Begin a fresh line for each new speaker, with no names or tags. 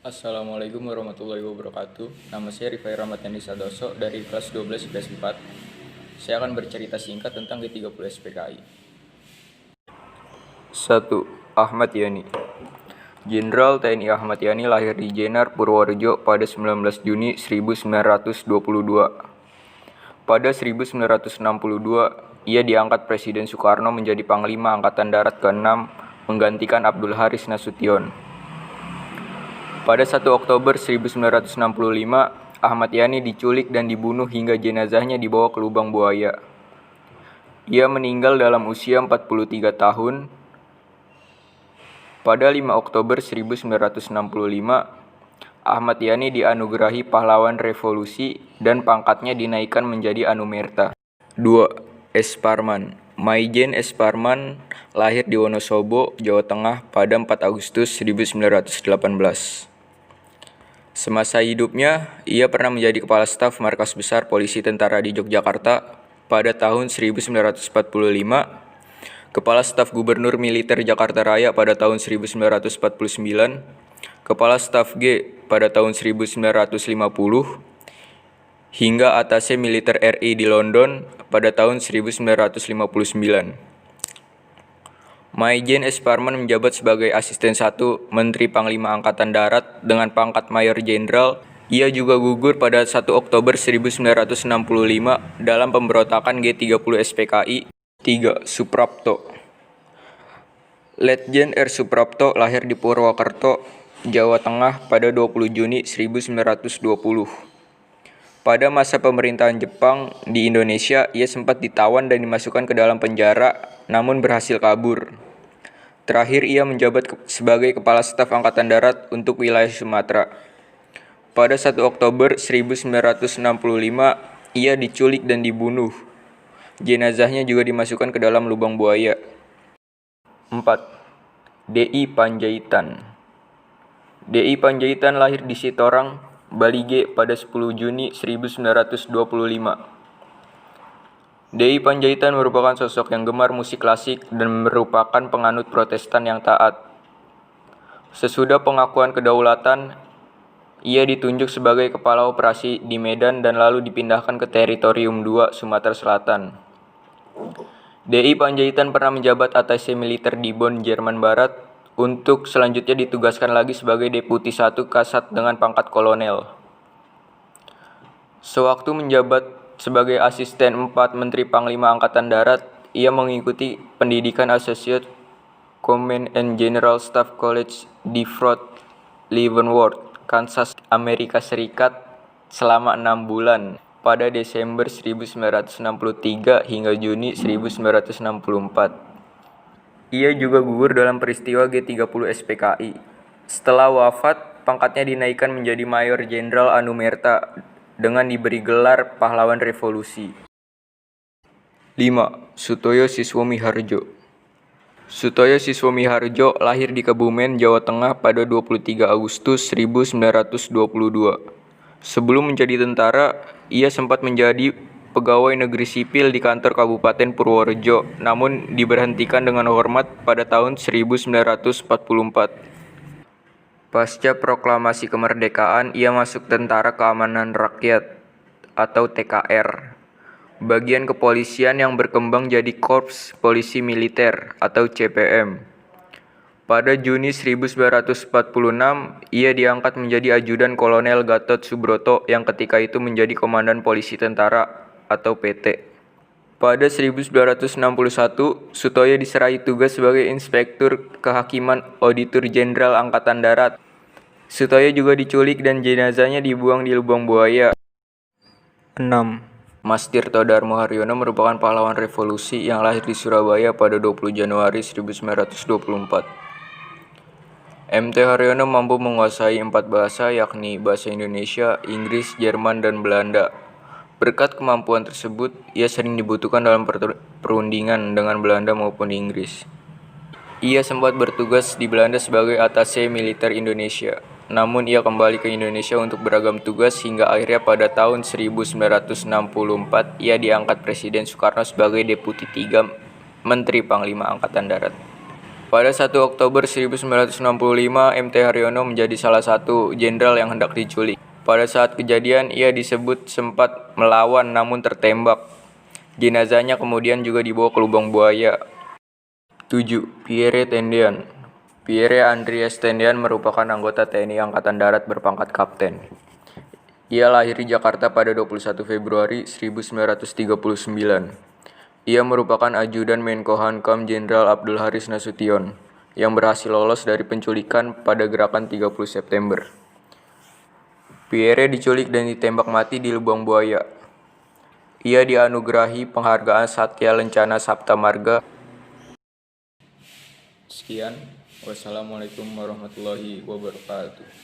Assalamualaikum warahmatullahi wabarakatuh. Nama saya Rifai Ramadhani Sadoso dari kelas 12 IPS 4. Saya akan bercerita singkat tentang G30 SPKI. 1. Ahmad Yani. Jenderal TNI Ahmad Yani lahir di Jenar, Purworejo pada 19 Juni 1922. Pada 1962, ia diangkat Presiden Soekarno menjadi Panglima Angkatan Darat ke-6 menggantikan Abdul Haris Nasution. Pada 1 Oktober 1965, Ahmad Yani diculik dan dibunuh hingga jenazahnya dibawa ke lubang buaya. Ia meninggal dalam usia 43 tahun. Pada 5 Oktober 1965, Ahmad Yani dianugerahi pahlawan revolusi dan pangkatnya dinaikkan menjadi Anumerta. 2. S. Parman. Maijen S. Parman lahir di Wonosobo, Jawa Tengah pada 4 Agustus 1918. Semasa hidupnya, ia pernah menjadi Kepala Staf Markas Besar Polisi Tentara di Yogyakarta pada tahun 1945, Kepala Staf Gubernur Militer Jakarta Raya pada tahun 1949, Kepala Staf G pada tahun 1950, hingga Atase Militer RI di London pada tahun 1959. Maijen S. Parman menjabat sebagai Asisten 1 Menteri Panglima Angkatan Darat dengan pangkat Mayor Jenderal. Ia juga gugur pada 1 Oktober 1965 dalam pemberontakan G30 SPKI. 3. Suprapto. Letjen R. Suprapto lahir di Purwokerto, Jawa Tengah pada 20 Juni 1920. Pada masa pemerintahan Jepang di Indonesia, ia sempat ditawan dan dimasukkan ke dalam penjara, namun berhasil kabur. Terakhir, ia menjabat sebagai Kepala Staf Angkatan Darat untuk wilayah Sumatera. Pada 1 Oktober 1965, ia diculik dan dibunuh. Jenazahnya juga dimasukkan ke dalam lubang buaya. 4. D.I. Panjaitan. D.I. Panjaitan lahir di Sitorang, Balige pada 10 Juni 1925. D.I. Panjaitan merupakan sosok yang gemar musik klasik dan merupakan penganut Protestan yang taat. Sesudah pengakuan kedaulatan, ia ditunjuk sebagai kepala operasi di Medan dan lalu dipindahkan ke Teritorium II, Sumatera Selatan. D.I. Panjaitan pernah menjabat Atase Militer di Bonn, Jerman Barat, untuk selanjutnya ditugaskan lagi sebagai Deputi 1 Kasat dengan pangkat kolonel. Sewaktu menjabat sebagai Asisten 4 Menteri Panglima Angkatan Darat, ia mengikuti pendidikan Associate Command and General Staff College di Fort Leavenworth, Kansas, Amerika Serikat selama 6 bulan pada Desember 1963 hingga Juni 1964. Ia juga gugur dalam peristiwa G30 SPKI. Setelah wafat, pangkatnya dinaikkan menjadi Mayor Jenderal Anumerta dengan diberi gelar Pahlawan Revolusi. 5. Sutoyo Siswomiharjo. Sutoyo Siswomiharjo lahir di Kebumen, Jawa Tengah pada 23 Agustus 1922. Sebelum menjadi tentara, ia sempat menjadi pegawai negeri sipil di kantor Kabupaten Purworejo, namun diberhentikan dengan hormat pada tahun 1944. Pasca proklamasi kemerdekaan, ia masuk Tentara Keamanan Rakyat atau TKR, bagian kepolisian yang berkembang jadi Korps Polisi Militer atau CPM. Pada Juni 1946, ia diangkat menjadi Ajudan Kolonel Gatot Subroto yang ketika itu menjadi Komandan Polisi Tentara atau PT. Pada 1961, Sutoyo diserahi tugas sebagai Inspektur Kehakiman Auditor Jenderal Angkatan Darat. Sutoyo juga diculik dan jenazahnya dibuang di lubang buaya. 6. Mas Tirto Darmo Haryono merupakan pahlawan revolusi yang lahir di Surabaya pada 20 Januari 1924. MT Haryono mampu menguasai 4 bahasa yakni bahasa Indonesia, Inggris, Jerman, dan Belanda. Berkat kemampuan tersebut, ia sering dibutuhkan dalam perundingan dengan Belanda maupun Inggris. Ia sempat bertugas di Belanda sebagai Atase Militer Indonesia. Namun ia kembali ke Indonesia untuk beragam tugas hingga akhirnya pada tahun 1964 ia diangkat Presiden Soekarno sebagai Deputi 3 Menteri Panglima Angkatan Darat. Pada 1 Oktober 1965, MT Haryono menjadi salah satu jenderal yang hendak diculik. Pada saat kejadian, ia disebut sempat melawan namun tertembak. Jenazahnya kemudian juga dibawa ke lubang buaya. 7. Pierre Tendian. Pierre Andries Tendian merupakan anggota TNI Angkatan Darat berpangkat kapten. Ia lahir di Jakarta pada 21 Februari 1939. Ia merupakan ajudan Menko Hankam Jenderal Abdul Haris Nasution yang berhasil lolos dari penculikan pada gerakan 30 September. Pierre diculik dan ditembak mati di lubang buaya. Ia dianugerahi penghargaan Satya Lencana Sapta Marga. Sekian, wassalamualaikum warahmatullahi wabarakatuh.